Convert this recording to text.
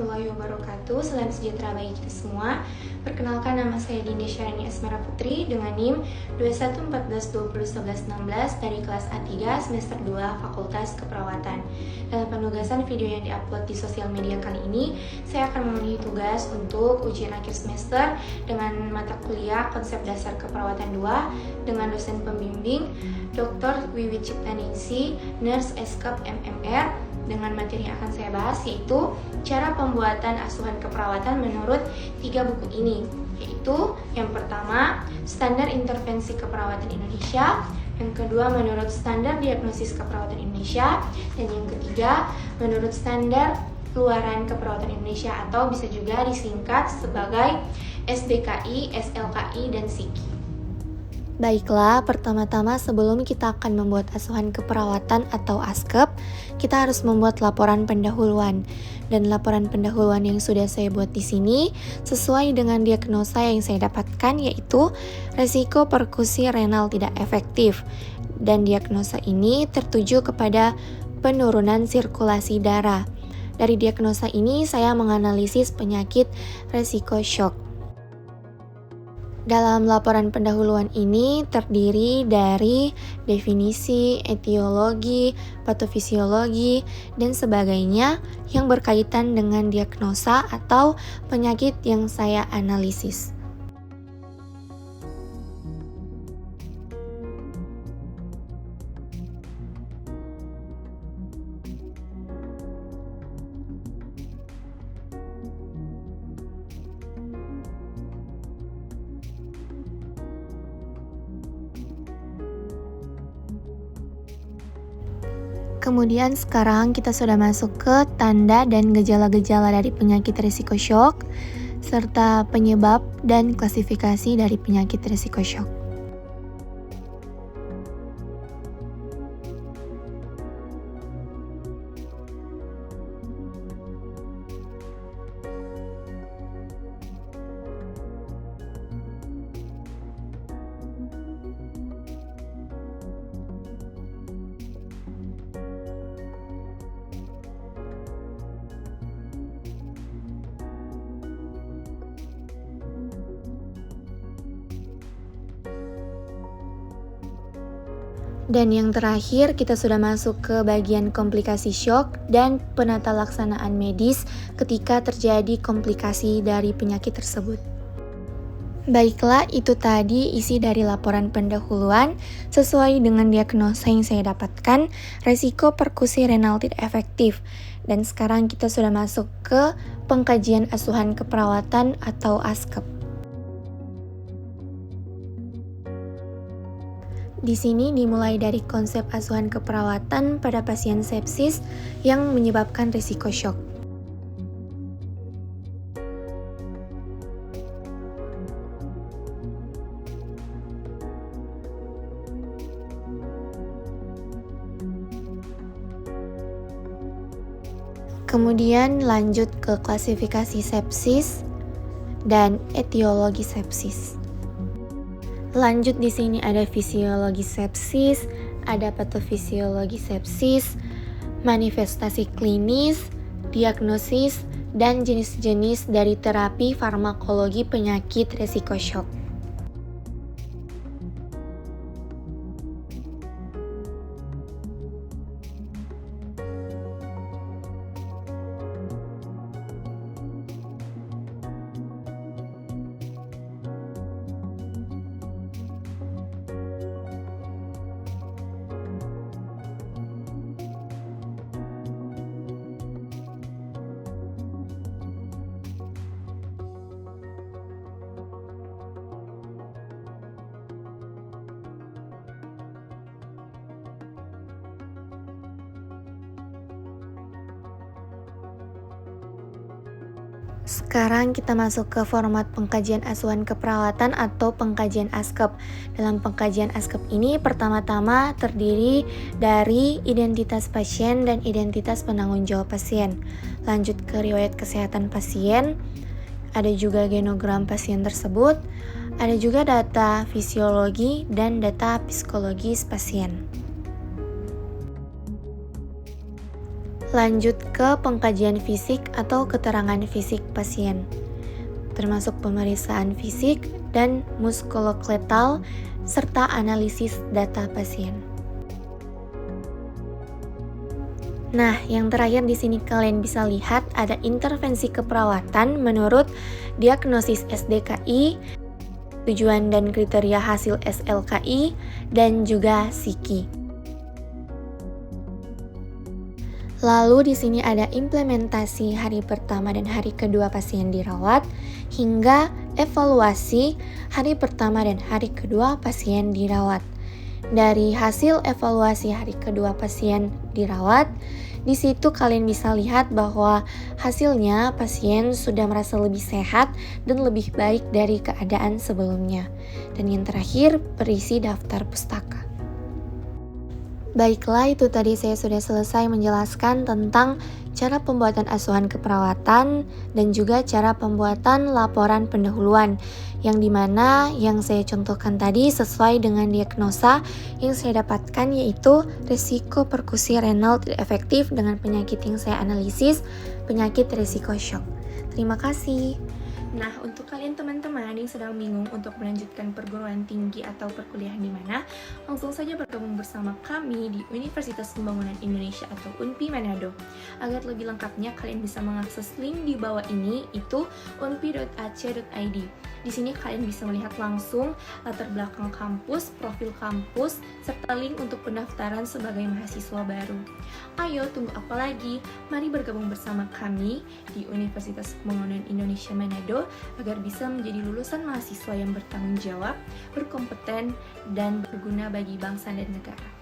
warahmatullahi wabarakatuh. Salam sejahtera bagi kita semua. Perkenalkan, nama saya Dinda Syarani Asmara Putri dengan NIM 2114201116 dari kelas A3 semester 2 Fakultas Keperawatan. Dalam penugasan video yang diupload di sosial media kali ini, saya akan memenuhi tugas untuk ujian akhir semester dengan mata kuliah Konsep Dasar Keperawatan 2 dengan dosen pembimbing Dr. Wiwit Ciptaningsih, Nurse Eskap MMR, dengan materi yang akan saya bahas yaitu cara pembuatan asuhan keperawatan menurut 3 buku ini, yaitu yang pertama Standar Intervensi Keperawatan Indonesia, yang kedua menurut Standar Diagnosis Keperawatan Indonesia, dan yang ketiga menurut Standar Keluaran Keperawatan Indonesia atau bisa juga disingkat sebagai SDKI, SLKI, dan SIKI. Baiklah, pertama-tama sebelum kita akan membuat asuhan keperawatan atau ASKEP, kita harus membuat laporan pendahuluan. Dan laporan pendahuluan yang sudah saya buat di sini sesuai dengan diagnosa yang saya dapatkan, yaitu resiko perkusi renal tidak efektif. Dan diagnosa ini tertuju kepada penurunan sirkulasi darah. Dari diagnosa ini saya menganalisis penyakit resiko shock. Dalam laporan pendahuluan ini terdiri dari definisi, etiologi, patofisiologi, dan sebagainya yang berkaitan dengan diagnosa atau penyakit yang saya analisis. Kemudian sekarang kita sudah masuk ke tanda dan gejala-gejala dari penyakit risiko shock, serta penyebab dan klasifikasi dari penyakit risiko shock. Dan yang terakhir, kita sudah masuk ke bagian komplikasi shock dan penata laksanaan medis ketika terjadi komplikasi dari penyakit tersebut. Baiklah, itu tadi isi dari laporan pendahuluan sesuai dengan diagnosa yang saya dapatkan, resiko perkusi renal tidak efektif. Dan sekarang kita sudah masuk ke pengkajian asuhan keperawatan atau ASKEP. Di sini dimulai dari konsep asuhan keperawatan pada pasien sepsis yang menyebabkan risiko shock. Kemudian lanjut ke klasifikasi sepsis dan etiologi sepsis. Lanjut di sini ada fisiologi sepsis, ada patofisiologi sepsis, manifestasi klinis, diagnosis, dan jenis-jenis dari terapi farmakologi penyakit risiko shock. Sekarang kita masuk ke format pengkajian asuhan keperawatan atau pengkajian ASKEP. Dalam pengkajian ASKEP ini pertama-tama terdiri dari identitas pasien dan identitas penanggung jawab pasien. Lanjut ke riwayat kesehatan pasien, ada juga genogram pasien tersebut, ada juga data fisiologi dan data psikologis pasien. Lanjut ke pengkajian fisik atau keterangan fisik pasien, termasuk pemeriksaan fisik dan muskuloskeletal serta analisis data pasien. Nah, yang terakhir di sini kalian bisa lihat ada intervensi keperawatan menurut diagnosis SDKI, tujuan dan kriteria hasil SLKI, dan juga PSIKI. Lalu di sini ada implementasi hari pertama dan hari kedua pasien dirawat, hingga evaluasi hari pertama dan hari kedua pasien dirawat. Dari hasil evaluasi hari kedua pasien dirawat, di situ kalian bisa lihat bahwa hasilnya pasien sudah merasa lebih sehat dan lebih baik dari keadaan sebelumnya. Dan yang terakhir, berisi daftar pustaka. Baiklah, itu tadi saya sudah selesai menjelaskan tentang cara pembuatan asuhan keperawatan dan juga cara pembuatan laporan pendahuluan, yang dimana yang saya contohkan tadi sesuai dengan diagnosa yang saya dapatkan, yaitu risiko perkusi renal tidak efektif dengan penyakit yang saya analisis, penyakit risiko shock. Terima kasih. Nah, untuk kalian teman-teman yang sedang bingung untuk melanjutkan perguruan tinggi atau perkuliahan di mana, langsung saja bergabung bersama kami di Universitas Pembangunan Indonesia atau UNPI Manado. Agar lebih lengkapnya, kalian bisa mengakses link di bawah ini, itu unpi.ac.id. Di sini kalian bisa melihat langsung latar belakang kampus, profil kampus, serta link untuk pendaftaran sebagai mahasiswa baru. Ayo, tunggu apa lagi? Mari bergabung bersama kami di Universitas Pembangunan Indonesia Manado agar bisa menjadi lulusan mahasiswa yang bertanggung jawab, berkompeten, dan berguna bagi bangsa dan negara.